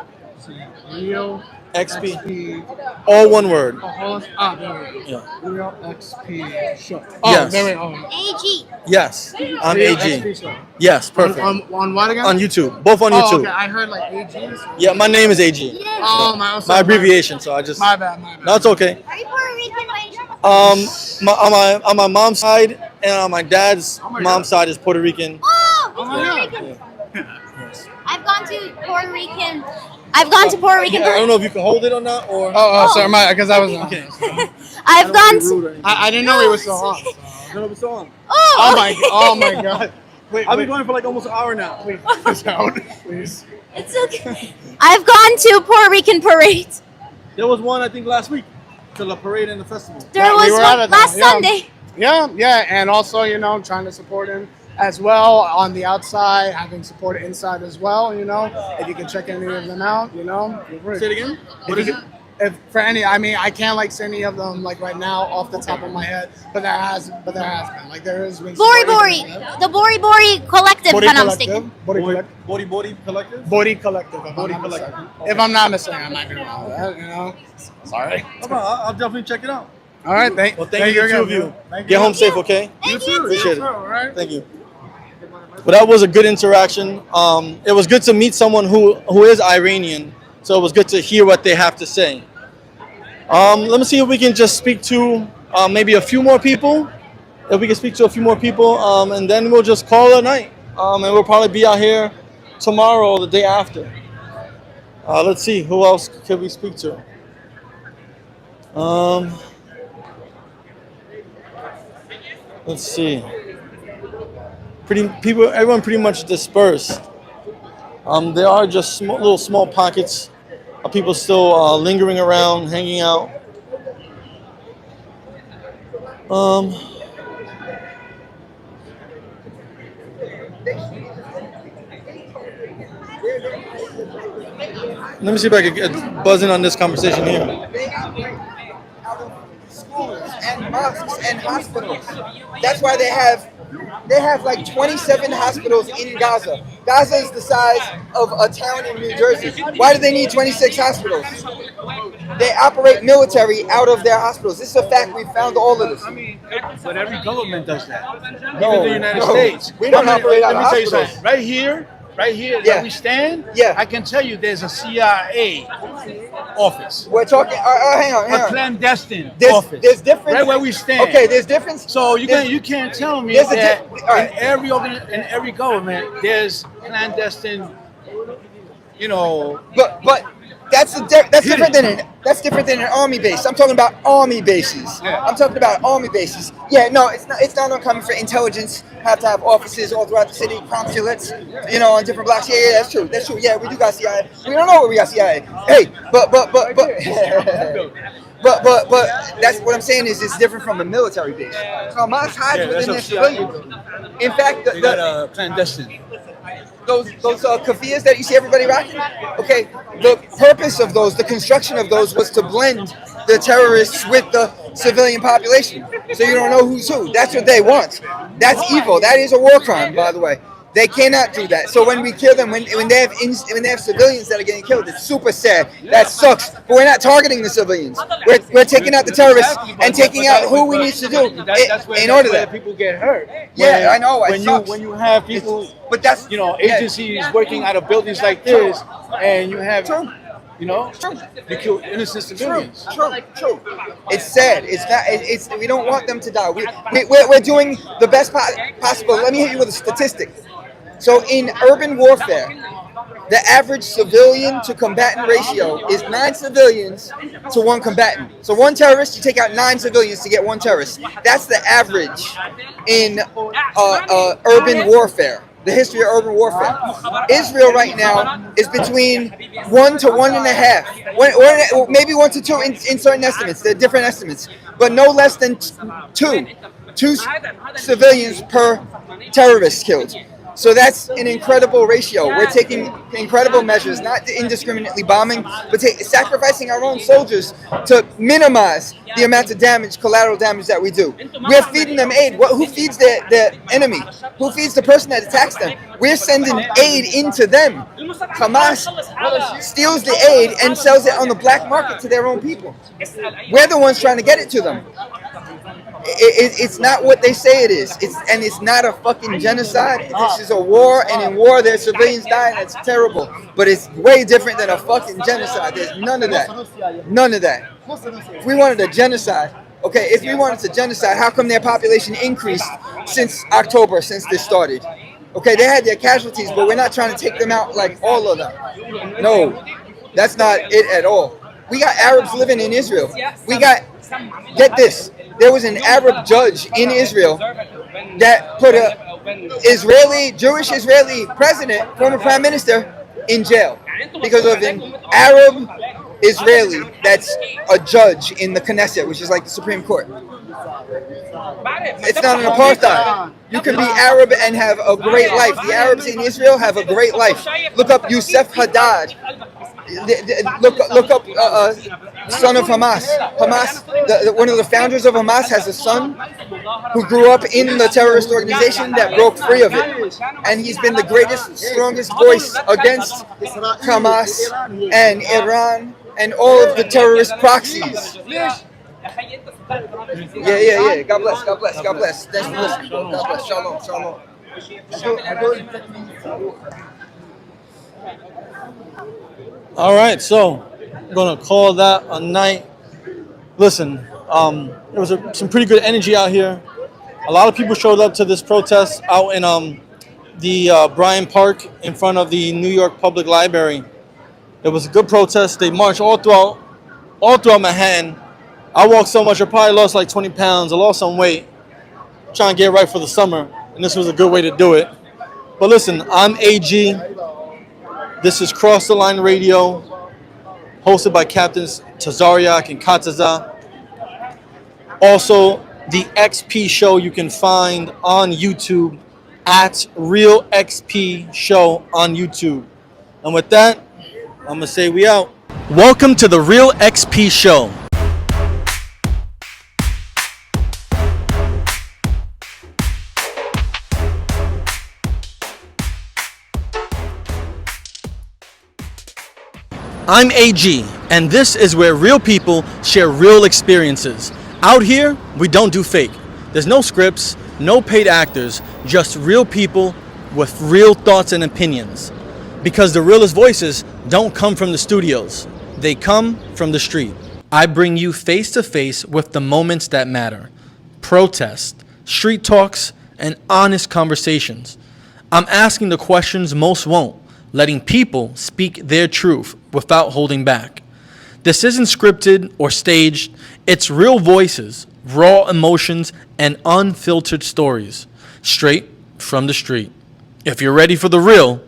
Speaker 19: Real
Speaker 1: XP, all one word.
Speaker 19: There we go.
Speaker 1: Yeah.
Speaker 19: Real XP Show.
Speaker 1: Yes.
Speaker 19: There we go.
Speaker 2: AG.
Speaker 1: Yes, I'm
Speaker 19: Real
Speaker 1: AG.
Speaker 19: XP Show.
Speaker 1: Yes, perfect.
Speaker 19: On what again?
Speaker 1: On YouTube, both on
Speaker 19: Oh,
Speaker 1: YouTube.
Speaker 19: okay. I heard like AG.
Speaker 1: Yeah, my name is AG.
Speaker 19: Oh,
Speaker 1: My abbreviation, so I just.
Speaker 19: My bad.
Speaker 1: No, it's okay.
Speaker 2: Are you Puerto Rican by any chance?
Speaker 1: On my mom's side and on my dad's mom's side is Puerto Rican.
Speaker 2: Oh, Puerto Rican. I've gone to Puerto Rican. I've gone to Puerto Rican.
Speaker 1: I don't know if you can hold it or not, or.
Speaker 19: Sorry, because I was.
Speaker 1: Okay.
Speaker 2: I've gone to.
Speaker 19: I didn't know he was so on.
Speaker 1: No, it's on.
Speaker 19: Oh my God. Wait,
Speaker 1: I've been going for like almost an hour now.
Speaker 19: Wait, this out, please.
Speaker 2: It's okay. I've gone to Puerto Rican parades.
Speaker 1: There was one I think last week, to the parade and the festival.
Speaker 2: There was one last Sunday.
Speaker 19: Yeah, and also trying to support him as well on the outside, having support inside as well. If you can check any of them out, feel free.
Speaker 1: Say it again. What is it?
Speaker 19: If for any, I can't say any of them right now off the top of my head, but there has been there is.
Speaker 2: Bori Bori, the Bori Bori Collective, if I'm not mistaken.
Speaker 19: Bori
Speaker 1: Collective.
Speaker 19: Bori Collective. If I'm not mistaken, I might be wrong with that. Sorry.
Speaker 1: I'll definitely check it out.
Speaker 19: All right, thank
Speaker 1: you,
Speaker 19: again,
Speaker 1: two of you.
Speaker 19: Thank
Speaker 1: Get
Speaker 19: you.
Speaker 1: home safe, okay?
Speaker 19: You too.
Speaker 1: Appreciate
Speaker 19: You
Speaker 1: it.
Speaker 19: too, all right?
Speaker 1: Thank you. But that was a good interaction. It was good to meet someone who is Iranian, so it was good to hear what they have to say. Let me see if we can just speak to maybe a few more people. If we can speak to a few more people, and then we'll just call it a night. And we'll probably be out here tomorrow or the day after. Let's see, who else can we speak to? Let's see. Everyone pretty much dispersed. There are just little small pockets of people still lingering around, hanging out. Let me see if I can get buzzing on this conversation here.
Speaker 20: Schools and mosques and hospitals. That's why they have like 27 hospitals in Gaza. Gaza is the size of a town in New Jersey. Why do they need 26 hospitals? They operate military out of their hospitals. This is a fact. We found all of this.
Speaker 8: But every government does that.
Speaker 20: No,
Speaker 8: Even the United
Speaker 20: no.
Speaker 8: States.
Speaker 20: We don't operate out
Speaker 8: Let
Speaker 20: of
Speaker 8: me tell you
Speaker 20: hospitals.
Speaker 8: something. Right here,
Speaker 20: Yeah.
Speaker 8: where we stand,
Speaker 20: Yeah.
Speaker 8: I can tell you there's a CIA office.
Speaker 20: We're talking. Hang on.
Speaker 8: A clandestine
Speaker 20: There's-
Speaker 8: office.
Speaker 20: there's difference-
Speaker 8: Right where we stand.
Speaker 20: Okay, there's difference.
Speaker 8: So
Speaker 20: There's-
Speaker 8: you can't tell me
Speaker 20: there's a
Speaker 8: that
Speaker 20: di- all right.
Speaker 8: in every government there's clandestine,
Speaker 20: But that's different than an army base. I'm talking about army bases.
Speaker 8: Yeah.
Speaker 20: I'm talking about army bases. Yeah, no, it's not uncommon for intelligence have to have offices all throughout the city, consulates, on different blocks. Yeah, that's true. That's true. Yeah, we do got CIA. We don't know where we got CIA. Hey, but that's what I'm saying is it's different from a military base. Hamas hides within their civilians. In fact,
Speaker 8: they got a clandestine.
Speaker 20: those keffiyehs that you see everybody rocking. Okay, the purpose of those, the construction of those, was to blend the terrorists with the civilian population, so you don't know who's who. That's what they want. That's evil. That is a war crime, by the way. They cannot do that. So when we kill them, when they have civilians that are getting killed, it's super sad. That sucks. But we're not targeting the civilians. We're taking out the terrorists and taking out who we need to do in order that
Speaker 8: people get hurt.
Speaker 20: Yeah, I know.
Speaker 8: When you have people,
Speaker 20: but that's
Speaker 8: agencies working out of buildings like this, and you have you kill innocent civilians.
Speaker 20: True. It's sad. It's not. It's we don't want them to die. We're doing the best possible. Let me hit you with a statistic. So in urban warfare, the average civilian to combatant ratio is 9 civilians to 1 combatant. So 1 terrorist, you take out 9 civilians to get 1 terrorist. That's the average in urban warfare. The history of urban warfare. Israel right now is between 1 to 1.5, maybe 1 to 2 in certain estimates. There are different estimates, but no less than 2 civilians per terrorist killed. So that's an incredible ratio. We're taking incredible measures, not indiscriminately bombing, but sacrificing our own soldiers to minimize the amount of damage, collateral damage that we do. We're feeding them aid. Who feeds their enemy? Who feeds the person that attacks them? We're sending aid into them. Hamas steals the aid and sells it on the black market to their own people. We're the ones trying to get it to them. It's not what they say it is. It's not a fucking genocide. This is a war, and in war there's civilians dying. That's terrible. But it's way different than a fucking genocide. There's none of that. None of that. If we wanted a genocide, if we wanted a genocide, how come their population increased since October, since this started? Okay, they had their casualties, but we're not trying to take them out like all of them. No, that's not it at all. We got Arabs living in Israel. Get this, there was an Arab judge in Israel that put a Jewish Israeli president, former prime minister, in jail because of an Arab Israeli that's a judge in the Knesset, which is like the Supreme Court. It's not an apartheid. You can be Arab and have a great life. The Arabs in Israel have a great life. Look up Youssef Haddad. Look up son of Hamas. One of the founders of Hamas has a son who grew up in the terrorist organization that broke free of it, and he's been the greatest, strongest voice against Hamas and Iran and all of the terrorist proxies. Yeah. God bless. Thanks for listening. God bless. Shalom.
Speaker 1: All right, so I'm gonna call that a night. Listen, there was some pretty good energy out here. A lot of people showed up to this protest out in the Bryant Park in front of the New York Public Library. It was a good protest. They marched all throughout Manhattan. I walked so much, I probably lost like 20 pounds. I lost some weight, trying to get right for the summer, and this was a good way to do it. But listen, I'm AG. This is Cross the Line Radio, hosted by Captains Tazariak and Kataza. Also, the XP show you can find on YouTube at Real XP Show on YouTube. And with that, I'm going to say we out. Welcome to the Real XP Show. I'm AG, and this is where real people share real experiences. Out here, we don't do fake. There's no scripts, no paid actors, just real people with real thoughts and opinions. Because the realest voices don't come from the studios, they come from the street. I bring you face to face with the moments that matter. Protest, street talks, and honest conversations. I'm asking the questions most won't, letting people speak their truth without holding back. This isn't scripted or staged, it's real voices, raw emotions, and unfiltered stories, straight from the street. If you're ready for the real,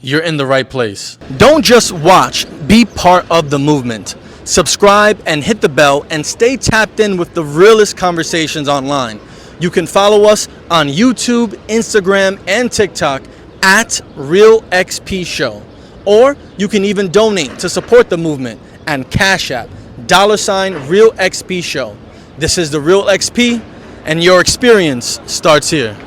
Speaker 1: you're in the right place. Don't just watch, be part of the movement. Subscribe and hit the bell and stay tapped in with the realest conversations online. You can follow us on YouTube, Instagram, and TikTok at Real XP Show. Or you can even donate to support the movement and Cash App $Real XP Show. This is the Real XP, and your experience starts here.